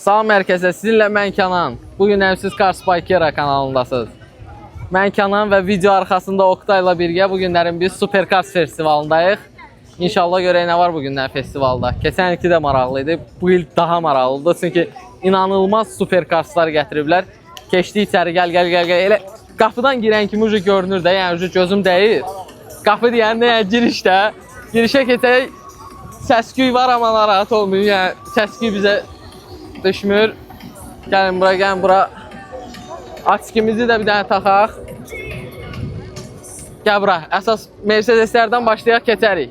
Sağ mərkəzdə sizinlə mən Kənan. Bugün siz Cars Bikera kanalındasınız. Mən Kənan və video arxasında Oktayla birgə bu günlərin biz Supercars festivalındayıq. İnşallah görək nə var bu günlər festivalda. Keçən ilki də maraqlıydı. Bu il daha maraqlıdır. Çünki inanılmaz Supercarslar gətiriblər. Keçdi içəri, gəl. Elə qapıdan girən kimi ucu görünür də, yəni gözüm dəyir. Qapı deyəndə girişdə. Girişə keçək. Səsküy var amma narahat olmayın. Yəni səsküy bizə düşmür. Gəlin bura. Aksikimizi də bir dənə taxaq. Gəl bura. Əsas Mercedeslərdən başlayaq, keçərik.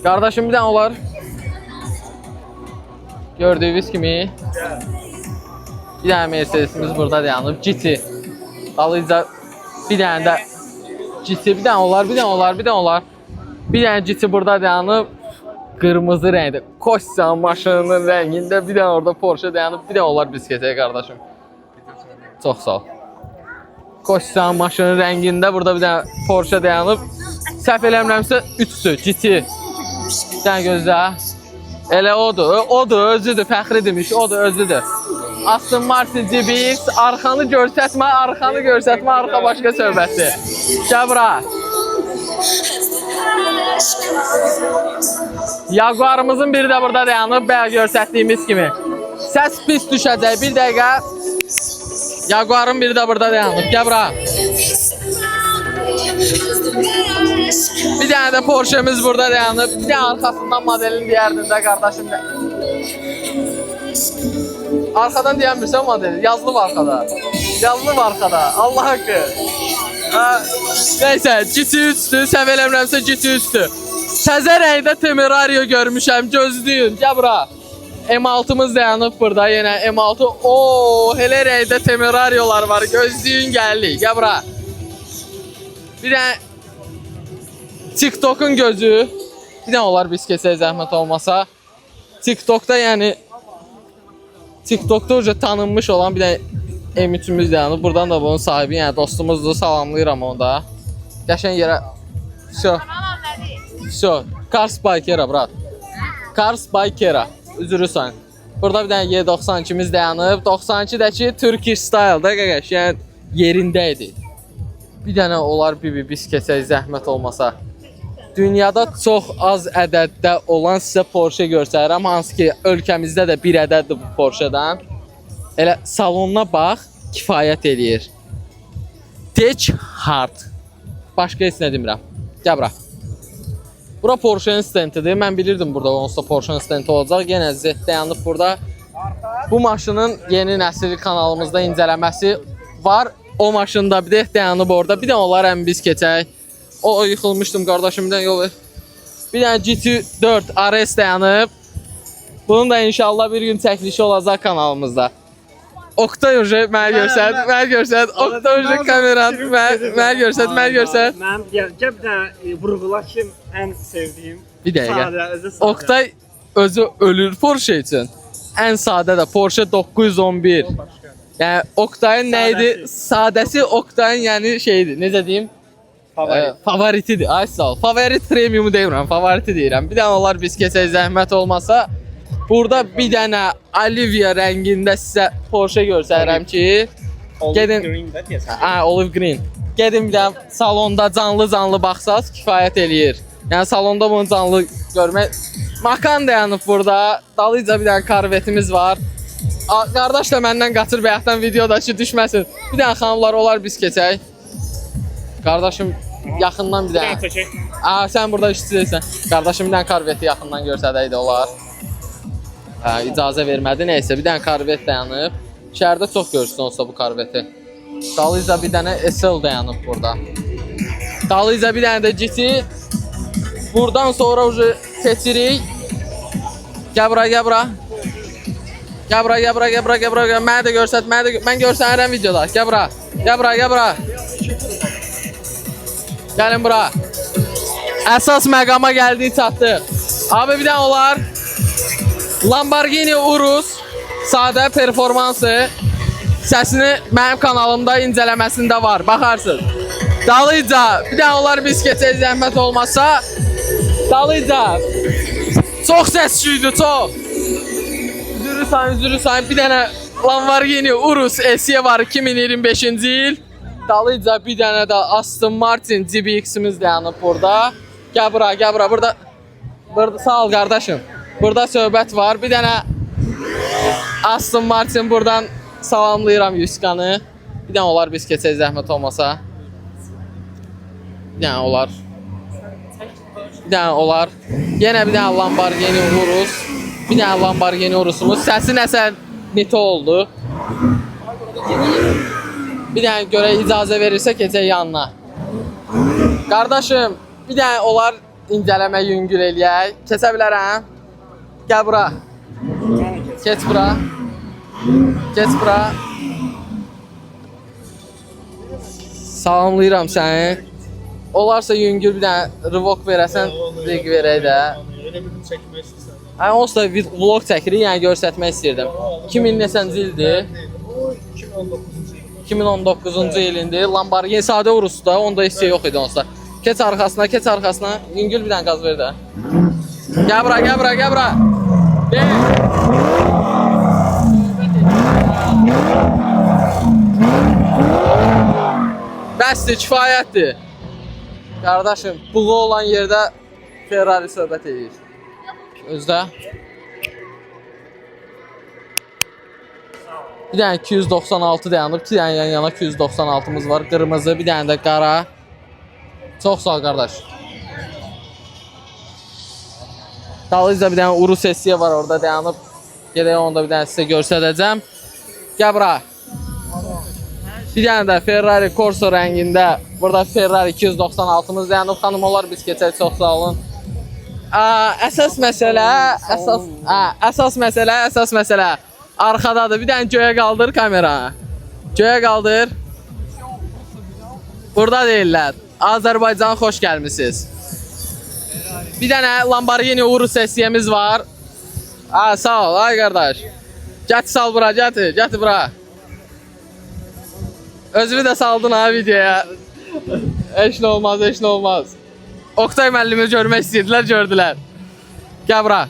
Qardaşım bir dənə olar. Gördüyünüz kimi. Bir dənə Mercedesimiz burada dayanıb. GT. Alıcı bir dənə də GT. Bir dənə olar. Bir dənə GT burada dayanıb. Qırmızı rəngdə. Koşsan maşının rəngində. Bir dənə orada Porsche dayanıb. Bir dənə olar biz keçək qardaşım. Çox sağ ol. Koşsan maşının rəngində. Burada bir dənə Porsche dayanıb. Səhv eləmirəmsə 3'dür. GT. Bir dənə gözlə. Elə odur, özüdür, fəxri demiş, odur, özüdür. Aston Martin GBX, arxanı görsətmə, arxa başqa söhbəti. Gəl bura. Jaguarımızın biri də burada dayanıb, bəyə görsətdiyimiz kimi. Səs pis düşəcək, bir dəqiqə. Jaguarın biri də burada dayanıb, gəl bura. Bir dənə də Porsche'miz burada dayanıb. Bir dənə arxasından modelin deyərdində qardaşım. Arxadan deyəmirsən modeli, yazılıb arxada. Allah haqqı. Neysə, GT3'dür, səhv eləmirəmsə GT3'dür. Təzə rəngdə Temerario görmüşəm, gözləyin, gəl bura. M6'mız dayanıb burada, yenə M6. Elə rəngdə Temerariolar var, gözləyin, gəldik, gəl bura. Bir dənə TikTok'un gözü. Bir dənə olar biz keçək zəhmət olmasa. TikTok'da yəni TikTok'da uca tanınmış olan bir dənə M3'ümüz dayanıb. Buradan da bunun sahibi, yəni dostumuzdur, salamlayıram onu da. Qəşən yerə. Всё. Cars Bikera, brat. Cars Bikera. Üzürüsən. Burada bir dənə Y92'miz dayanıb. 92'dəki Turkish Style'da qəqəş, yəni yerində idi. Bir dənə olar biz keçək zəhmət olmasa. Dünyada çox az ədəddə olan sizə Porsche göstərirəm. Hansı ki, ölkəmizdə də bir ədəddir bu Porsche'dan. Elə salonuna bax, kifayət eləyir. Tech Hard. Başqa heç nə demirəm. Gəl bura. Bura Porsche'nin stendidir. Mən bilirdim burada onsuz da Porsche'nin stendi olacaq. Yenə Z dayanıb burada. Bu maşının yeni nəsil kanalımızda incələməsi var. O maşında bir də dayanıb orada. Bir də onlar biz keçək. O yıxılmışdım qardaşım, bir dənə yol ver. Bir dənə GT4 RS dayanıb. Bunun da inşallah bir gün çəkilişi olacaq kanalımızda. Oktay Ucu, mənə görsət. Oktay Ucu kameran, mənə görsət. Mənim gəl bir dənə vurğulaşım ən sevdiyim. Bir dəqiqə. Oktay özü ölür Porsche üçün. Ən sadə də Porsche 911. Yəni Oktayın nə idi? Sadəsi Oktayın yəni şeydir. Necə deyim? Favoritidir. Ay sağ ol. Favorit premiumu deyirəm, favoriti deyirəm. Bir dənə olar biz keçək zəhmət olmasa. Burada bir dənə Olivia rəngində sizə Porsche göstərirəm ki, gedin Olive Green. Gedin bir dənə salonda canlı baxsaz kifayət eləyir. Yəni salonda bunu canlı görmək. Makan dayanıb burada. Dalıca bir dənə Corvette'imiz var. Qardaş da məndən qaçır bayaqdan videoda ki düşməsin. Bir dənə xanımlar olar biz keçək. Qardaşım yaxından bir dənə. Sən burada işləyirsən. Qardaşım bir dənə Corvette yaxından görsədəydi olar. İcazə vermədi. Nəysə bir dənə Corvette dayanıb. Şəhərdə çox görürsün olsa bu Corvette. Dalıca bir dənə SL dayanıb burada. Dalıca bir dənə də GT. Buradan sonra ucu keçirik. Gəl bura. Mənə də görsət, mən görsənirəm videoda. Gəl bura. Gəlin bura. Əsas məqama gəldik, çatdıq. Abi bir dənə olar. Lamborghini Urus. Sadə performansı. Səsini mənim kanalımda incələməsində var. Baxarsınız. Dalıca. Bir dənə olar biz keçək zəhmət olmasa. Dalıca. Çox səs-küydü, çox. Üzürü sayın. Bir dənə Lamborghini Urus SE var 2025-ci il. Dalıca bir dənə də Aston Martin GBX-imiz dayanıb burada. Gəl bura. Burada sağ ol qardaşım. Burada söhbət var. Bir dənə Aston Martin buradan salamlayıram Yuskanı. Bir dənə olar biz keçək zəhmət olmasa. Bir dənə olar. Yenə bir dənə Lamborghini Urus. Bir dənə Lamborghini Urusumuz. Səsi nəsə nito oldu. Bir dənə görə icazə verirsə keçək yanına. Qardaşım, bir dənə olar incələmə yüngül eləyək. Keçə bilərəm. Gəl bura. Keç bura. Salamlayıram səni. Olarsa yüngül bir dənə rivok verəsən, rig verək də. Elə bilim çəkmək istəyirsən. Yəni onsuz da vlog çəkirik, yəni göstərmək istəyirdim. 2000 neçənci ildir? 2019-cu ilində Lamborghini sadə Urus'da, onda heç şey yox idi onsuz da. Keç arxasına. Yüngül bir dənə qaz ver də. Gəl bura. Bəsdir, kifayətdir. Qardaşım, buğu olan yerdə Ferrari söhbət edir. Özdə. Bir dənə 296 dayanıb, iki dənə yan-yana 296'mız var. Qırmızı, bir dənə də qara. Çox sağ ol qardaş. Dalıca bir dənə Urus SE var orada dayanıb. Gedək onu da bir dənə sizə göstərəcəm. Gəl bura. Bir dənə də Ferrari Corsa rəngində. Burada Ferrari 296'mız dayanıb. Xanım olar biz keçək, çox sağ olun. Əsas məsələ arxadadır. Bir dənə göyə qaldır kamera. Göyə qaldır. Burada deyirlər. Azərbaycana xoş gəlmisiniz. Bir dənə Lamborghini Urus SE'miz var. Sağ ol, ay qardaş. Gətir sal bura, gətir bura. Özümü də saldın ha videoya. Heç nə olmaz. Oktay müəllimi görmək istəyirdilər, gördülər. Gəl bura.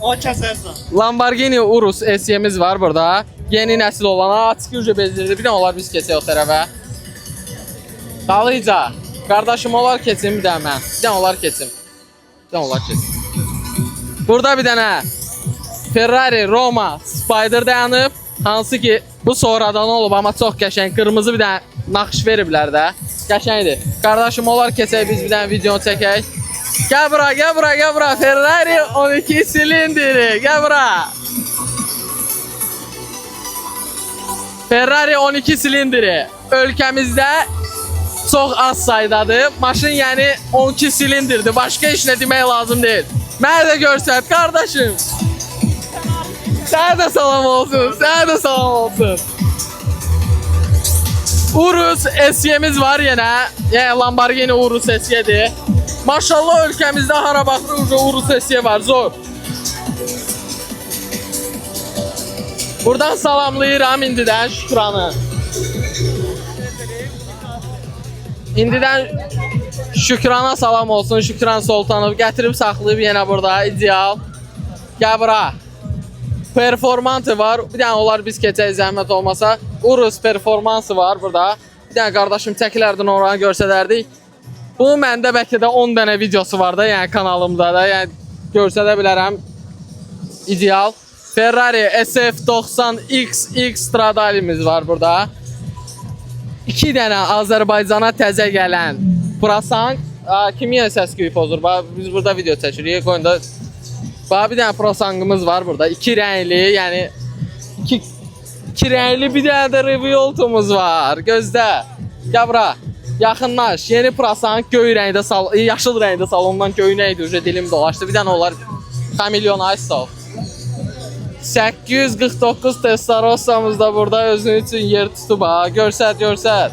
O kəsərsən. Lamborghini Urus SE'miz var burada. Yeni nəsil olan, açıq ucu bezdirdi. Bir dənə olar biz keçək o tərəfə. Dalıca. Qardaşım olar keçim bir dənə mən. Bir dənə olar keçim. Burada bir dənə Ferrari Roma Spider dayanıb. Hansı ki bu sonradan olub, amma çox qəşəng. Qırmızı bir dənə naxış veriblər də. Qəşəngdir. Qardaşım olar keçək biz bir dənə video çəkək. Gəl bura. Ferrari 12 silindiri. Gəl bura. Ferrari 12 silindiri. Ölkəmizdə çox az saydadır. Maşın yəni 12 silindirdir. Başqa heç nə demək lazım deyil. Mənə də görsət qardaşım. Sənə də salam olsun. Urus SE'miz var yenə. Yəni Lamborghini Urus SE'dir. Maşallah ölkəmizdə hara baxırıq Urus SE var, zor. Buradan salamlayıram indidən Şükranı. İndidən Şükrana salam olsun. Şükran Soltanov gətirib saxlayıb yenə burada, ideal. Gəl bura. Performansı var. Bir dənə olar biz keçək zəhmət olmasa. Urus performansı var burada. Bir dənə qardaşım çəkilərdən oranı görsədərdik. Bunun məndə bəlkə də 10 dənə videosu var da, yəni kanalımda da. Yəni görsədə bilərəm. İdeal. Ferrari SF90 XX Stradalimiz var burada. 2 dənə Azərbaycana təzə gələn Prasanq. Kimi yenə səs-küyü pozur. Biz burada video çəkirik. Qoyun da. Bir dənə Prasanqımız var burada. 2 rəngli, yəni 2 rəngli bir dənə də Revoltumuz var. Gözdə. Gəl bura. Yaxınlaş. Yeni Prasanq göy rəngdə, yaşıl rəngdə salondan göynə idi. Dilim dolaşdı. Bir dənə olar Kamilyon Aysov. 849 Testarossa'mız da burada özünü üçün yer tutub ha. Görsət.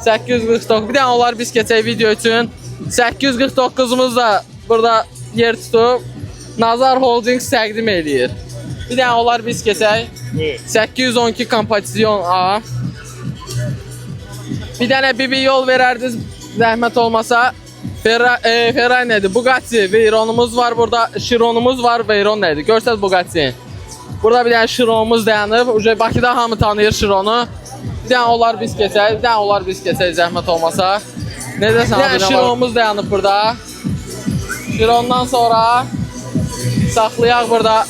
849. Bir dənə olar biz keçək video üçün. 849'umuz da burada yer tutub. Nazar Holdings təqdim edir. Bir dənə olar biz keçək. 812 kompozisyon A. Bir dənə bibi yol verərdiniz zəhmət olmasa. Ferrari nədir? Bugatti, Veyronumuz var burada, Chironumuz var, Veyron nədir? Görsəz Bugatti. Burada bir dənə Chironumuz dayanıb. Bakıda hamı tanıyır Chironu. Bir dənə onlar biz keçək, zəhmət olmasa. Ne desən? Bir dənə Chironumuz dayanıb burada. Chirondan sonra saxlayaq burada.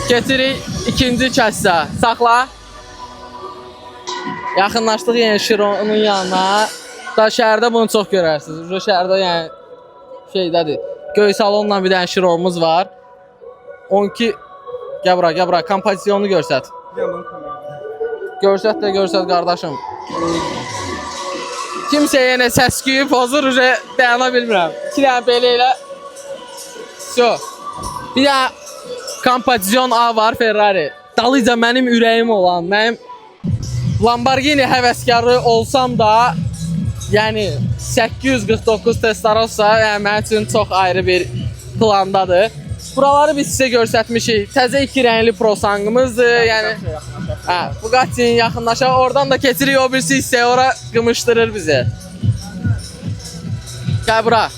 Getirik ikinci kəssə. Saxla. Yaxınlaşdıq yəni Chironun yanına. Da şəhərdə bunu çox görərsiniz. Şəhərdə yəni şeydədir. Göy salonla bir dənə Chironumuz var. 12 Gəl bura, kompozisyonu görsət. Görsət qardaşım. Kimsə yenə səs-küyü pozur, dayana bilmirəm. 2 dənə belə elə. Bir dənə kompozisyon A var Ferrari. Dalıca mənim ürəyim olan, mənim Lamborghini həvəskarı olsam da, yəni 849 Testarossa yəni mənim üçün çox ayrı bir plandadır. Buraları biz sizə göstərmişik. Təzə 2 rəngli prosangımızdır. Yəni Bugatti'nin yaxınlaşa, oradan da keçirik o birisi hissəyə, ora qımışdırır bizi. Gəl bura.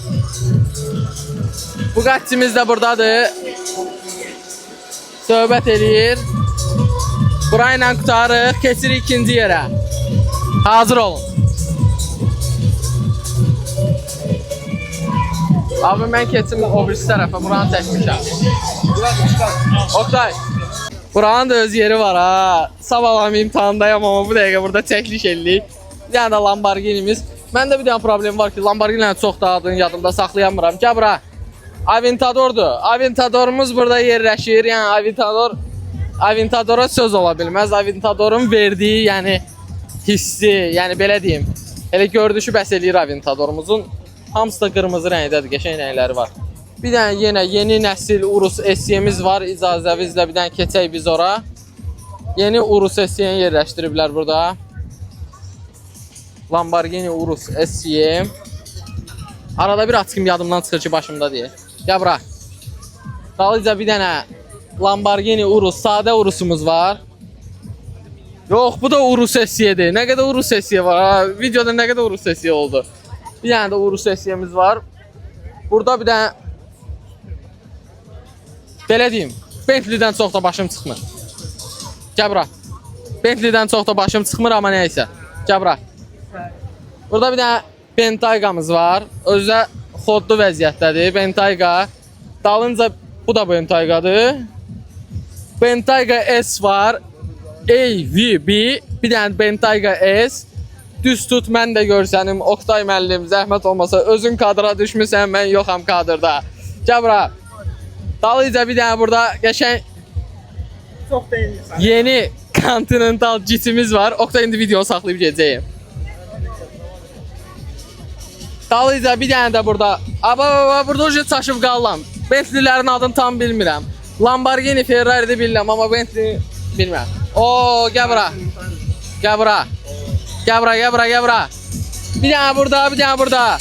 Bugatti'miz də buradadır. Söhbət eləyir. Burayla qutarıq, keçirik ikinci yerə. Hazır olun. Abi mən keçim o birisi tərəfə, buranı çəkmişəm. Oktay. Buranın da öz yeri var ha. Sabahlam imtihandayım amma bu dəqiqə burada çəkiliş elədik. Bir dənə də Lamborghini'miz. Məndə bir dənə problem var ki, Lamborghini'nin çox da adını yadımda saxlayamıram. Gəl bura. Aventadordur. Aventadorumuz burada yerləşir. Yəni Aventadora söz ola bilməz. Aventadorun verdiyi, yəni hissi, yəni belə deyim. Elə gördüşü bəs eləyir Aventadorumuzun. Hamısı da qırmızı rəngdədir, qəşəng rəngləri var. Bir dənə yenə yeni nəsil Urus SE-miz var. İcazəvizlə bir dənə keçək biz ora. Yeni Urus SE-ni yerləşdiriblər burada. Lamborghini Urus SE. Arada bir açqım yadımdan çıxır ki, başımda deyil. Gəl bura. Dalıca bir dənə Lamborghini Urus, sadə Urusumuz var. Yox, bu da Urus SE-dir. Nə qədər Urus SE var ha? Videoda nə qədər Urus SE oldu. Bir dənə də Urus SE'miz var. Burada bir dənə belə deyim, Bentley'dən çox da başım çıxmır. Gəl bura. Bentley'dən çox da başım çıxmır, amma nəysə. Gəl bura. Burada bir dənə Bentayga'mız var. Özü xodlu vəziyyətdədir. Bentayga. Dalınca bu da Bentayga'dır. Bentayga S var. AVB. Bir dənə Bentayga S. Düz tut, mən də görsənim. Oktay müəllim, zəhmət olmasa özün kadra düşmüsən, mən yoxam kadrda. Gəl bura. Dalıca bir dənə burada qəşəng Çox deyilsən. yeni Continental GT-miz var. Oktay indi video saxlayıb gedəcəyim. Dalıca bir dənə də burada. Burada oje çaşıb qalıram. Bentley'lərin adını tam bilmirəm. Lamborghini, Ferrari'də bilirəm, amma Bentley bilmirəm. Gəl bura. Gəl bura. Gəl bura. Bir dənə burada.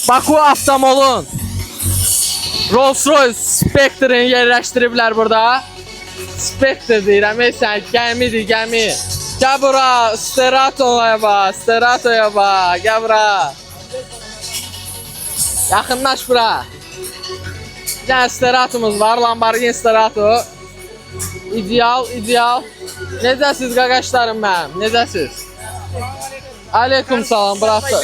Baku Avtomol'un Rolls-Royce Spectre'ini yerləşdiriblər burada. Spectre deyirəm, sən gəmidir, gəmi. Gəl bura, Sterato'ya bax, gəl bura. Yaxınlaş bura. Bir dənə Sterato'muz var, Lamborghini Sterato. İdeal. Necəsiz qaqaşlarım mənim, necəsiz? Aleyküm salam, bıraxdı.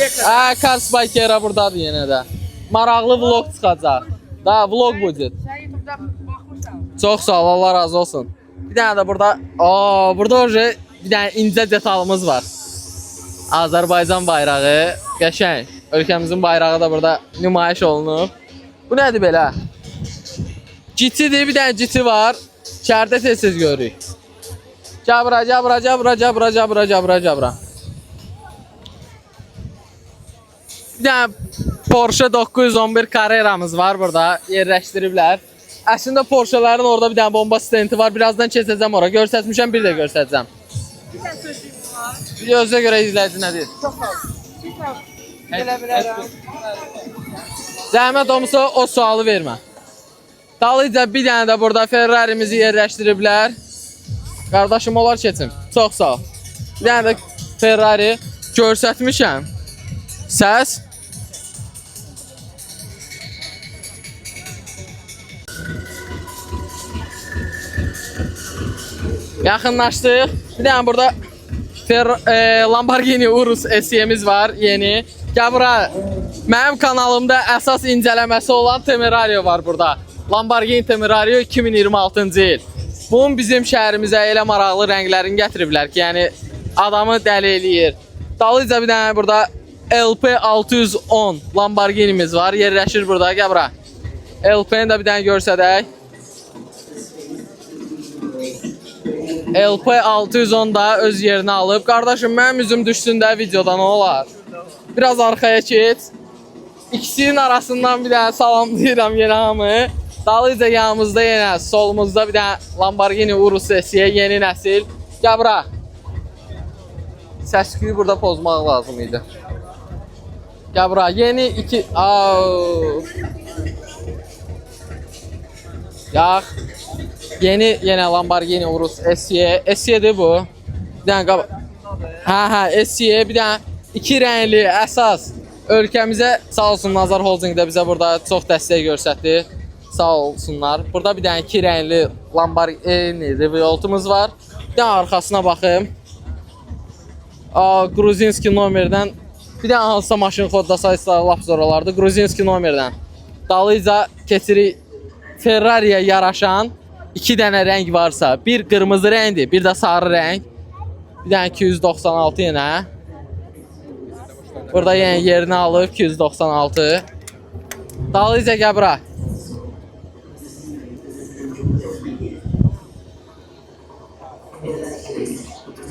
Cars Bike'era buradadır yenə də. Maraqlı vlog çıxacaq. Da, vlog budur. Çox sağ ol, Allah razı olsun. Bir dənə də burada, burada bir dənə incə detalımız var. Azərbaycan bayrağı, qəşəng. Ölkəmizin bayrağı da burada nümayiş olunub. Bu nədir belə? GT-dir, bir dənə GT var. Şəhərdə tez-tez görürük. Gəl bura. Bir dənə Porsche 911 Carrera'mız var burada, yerləşdiriblər. Əslində Porsche'ların orada bir dənə bomba stenti var. Birazdan keçəcəm ora. Göstərmişəm, bir də göstərəcəm. Bir dənə sözüm var. Videoya görə izləyici nədir? Çox sağ ol. Bir sağ ol. Gələ bilərəm. Zəhmət olmasa o sualı vermə. Dalıca bir dənə də burada Ferrari'mizi yerləşdiriblər. Qardaşım, olar keçim. Çox sağ ol. Bir dənə də Ferrari göstərmişəm. Səs. Yaxınlaşdıq. Bir dənə burada Lamborghini Urus SE'miz var, yeni. Gəl bura. Mənim kanalımda əsas incələməsi olan Temerario var burada. Lamborghini Temerario 2026-cı il. Bunun bizim şəhərimizə elə maraqlı rənglərini gətiriblər ki, yəni adamı dəli eləyir. Dalıca bir dənə burada LP610 Lamborghini'miz var, yerləşir burada. Gəl bura. LP'ni də bir dənə görsədək. LP610 da öz yerini alıb. Qardaşım, mənim üzüm düşsün də videoda, nə olar? Biraz arxaya keç. İkisinin arasından bir dənə salamlayıram yenə hamı. Dalıca yanımızda yenə, solumuzda bir dənə Lamborghini Urus SE yeni nəsil. Gəl bura. Səsküyü burada pozmaq lazım idi. Gəl bura. Yeni iki... Yax. Yeni yenə Lamborghini Urus SE. SE'dir bu. Bir dənə qaba... Hə, SE. Bir dənə iki rəngli əsas. Ölkəmizə sağ olsun Nazar Holding də bizə burada çox dəstək göstərdi. Sağ olsunlar. Burada bir dənə iki rəngli Lamborghini Revoltumuz var. Bir dənə arxasına baxım. Gruzinski nomerdən. Bir dənə hansısa maşın kodlasaysa lap zor olardı. Gruzinski nomerdən. Dalıca keçirik. Ferrari'yə yaraşan iki dənə rəng varsa, bir qırmızı rəngdir, bir də sarı rəng. Bir dənə 296 yenə. Burada yenə yerini alıb 296. Dalıca gəl bura.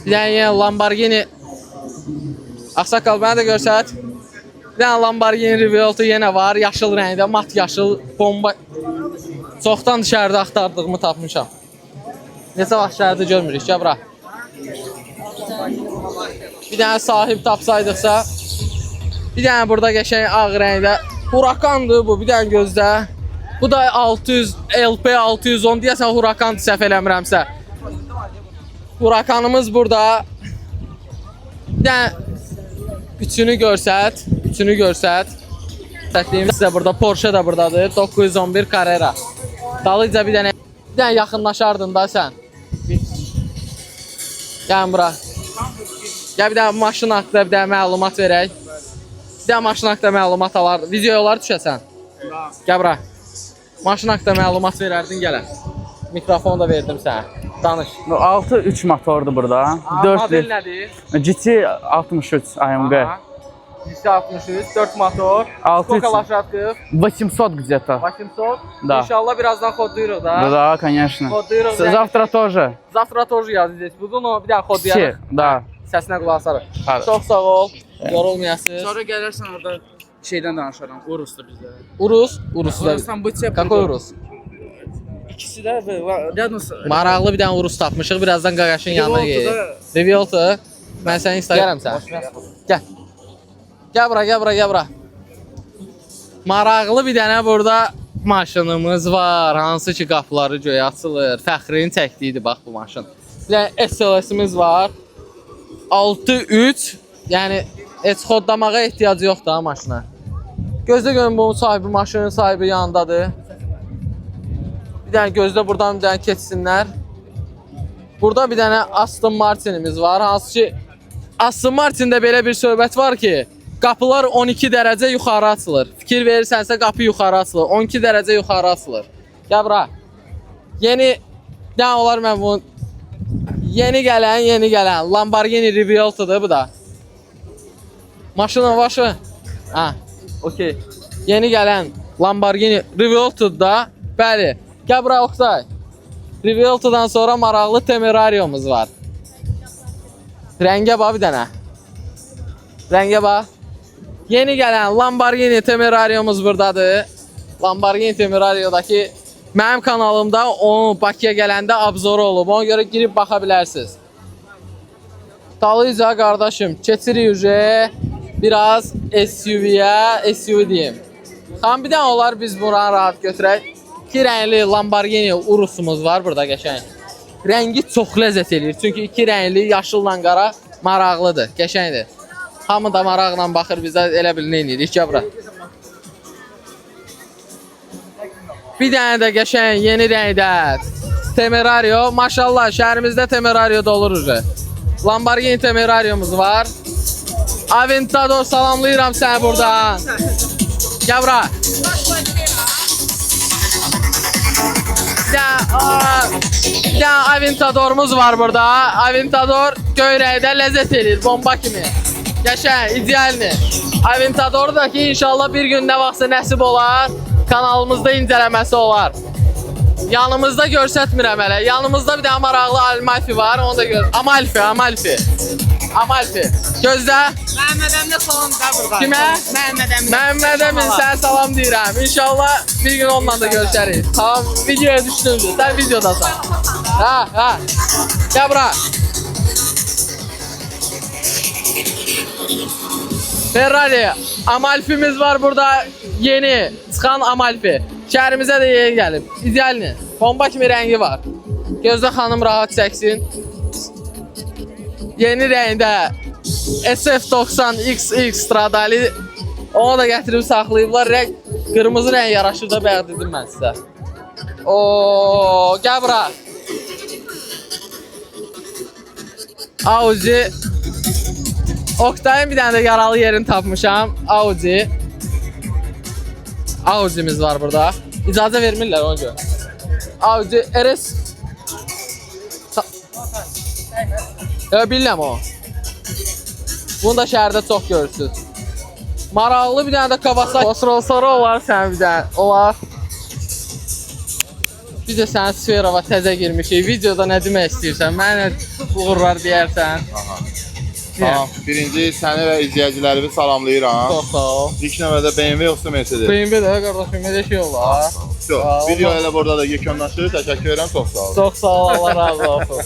Bir dənə yenə Lamborghini. Ağsaqqal, mənə də görsət. Bir dənə Lamborghini Revoltu yenə var, yaşıl rəngdə, mat yaşıl, bomba. Çoxdan dışarıda axtardığımı tapmışam. Neçə vaxt şəhərdə görmürük, gəl bura. Bir dənə sahib tapsaydıqsa. Bir dənə burada qəşəng ağ rəngdə. Hurakandır bu, bir dənə gözdə. Bu da 600, LP610 deyəsən Hurakandır, səhv eləmirəmsə. Hurakanımız burada. Bir dənə üçünü görsət. Təkliyimiz sizə burada. Porsche da buradadır. 911 Carrera. Dalıca bir dənə yaxınlaşardın da sən. Gəlin bura. Gəl bir dənə maşın haqqında bir dənə məlumat verək. Bir dənə maşın haqqında məlumat alardın. Videoya olar düşəsən. Gəl bura. Maşın haqqında məlumat verərdin, gələn. Mikrofonu da verdim sənə. Danış. 6-3 motordur burada. Model nədir? GT 63 AMG. GT 63, 4 motor. Сколько лошадков? 800 где-то. 800? Да. İnşallah birazdan kodlayırıq da. Да, конечно. Kodlayırıq. Завтра тоже. Завтра тоже yaz здесь. Budur, bir dənə kodlayarıq. Да. Səsinə qulaq asarıq. Hadi. Çox sağ ol. Yorulmayasınız. Sonra gelirsen orada şeyden danışalım. Urus'tu bizde. Urus? Urus da. Urus'tan bıçak. Какой Urus? İkisi de rядом с... Maraqlı bir dənə Urus tapmışıq. Birazdan qaqaşın yanına Revoltu gedirik. da- Revoltu. Mən səni Instagram sən. Gəl. Gəl bura. Maraqlı bir dənə burada maşınımız var. Hansı ki qapıları göyə açılır. Fəxrin çəkdiyidir bax bu maşın. Bir dənə SLS-imiz var. 6-3. Yəni heç kodlamağa ehtiyacı yoxdur ha maşına. Gözlə görün bunun sahibi, maşının sahibi yanındadır. Bir dənə gözlə buradan bir dənə keçsinlər. Burada bir dənə Aston Martin'imiz var. Hansı ki Aston Martin'də belə bir söhbət var ki, qapılar 12 dərəcə yuxarı açılır. Fikir verirsənsə qapı yuxarı açılır. 12 dərəcə yuxarı açılır. Gəl bura. Yeni nə olar mən bunu yeni gələn Lamborghini Revoltu'dur bu da. Maşının başı. Ha, okey. Yeni gələn Lamborghini Revoltu'da, bəli. Gəl bura Oktay. Revoltu'dan sonra maraqlı Temerario'muz var. Rəngə bax bir dənə. Rəngə bax. Yeni gələn Lamborghini Temerario'muz buradadır. Lamborghini Temerario'dakı mənim kanalımda onun Bakıya gələndə obzoru olub. Ona görə girib baxa bilərsiniz. Dalıca qardaşım, keçirik biraz SUV deyim. Tam bir dənə olar biz buradan rahat götürək. İki rəngli Lamborghini Urus'umuz var burada qəşəng. Rəngi çox ləzzət eləyir. Çünki iki rəngli yaşılla qara Maraqlıdır, qəşəngdir. Hamı da maraqla baxır, bizə elə bil nə edirik ya bura. Bir dənə də qəşəng yeni rəngdə Temerario. Maşallah şəhərimizdə Temerario dolur. Lamborghini Temerariomuz var. Aventador salamlayıram səni burada. Gəl bura. Bir dənə Aventadorumuz var burada. Aventador göy rəngdə ləzzət edir, bomba kimi. Qəşəng, idealni. Aventadoru da ki inşallah bir gün nə vaxtsa nəsib olar, kanalımızda incələməsi olar. Yanımızda görsətmirəm hələ. Yanımızda bir dənə maraqlı Amalfi var, onu da gör. Amalfi. Gözlə. Məhəmməd əminə salam da burada. Kimə? Məhəmməd Əmin, sənə salam deyirəm. İnşallah bir gün onunla da görüşərik. Tamam, videoya düşdündür. Sən videodasan. Ha. Gəl bura. Ferrari. Amalfimiz var burada. Yeni çıxan Amalfi. Şəhərimizə də yeni gəlib. İdealni. Bomba kimi rəngi var. Gözlə xanım rahat çəksin. Yeni rəngdə SF90 XX Stradali. Onu da gətirib saxlayıblar. Qırmızı rəng yaraşır da bəyan dedim mən sizə. Gəl bura. Audi. Oktay'ın bir dənə də yaralı yerini tapmışam. Audi'miz var burada. İcazə vermirlər ona görə. Audi RS. Bilirəm o. Bunu da şəhərdə çox görürsünüz. Maraqlı bir dənə də Kawasaki Crossroader olar sən bir dənə. Olar. Biz də sənin sferava təzə girmişik. Videoda nə demək istəyirsən? Mənə uğurlar deyərsən. Tamam. Birinci səni və izləyicilərimi salamlayıram. Çox sağ ol. İlk növbədə BMW yoxsa Mercedes? BMW də qardaşım, elə şey olar. Video ilə burada da yekunlaşır. Təşəkkür edirəm, çox sağ ol. Çox sağ ol, Allah razı olsun.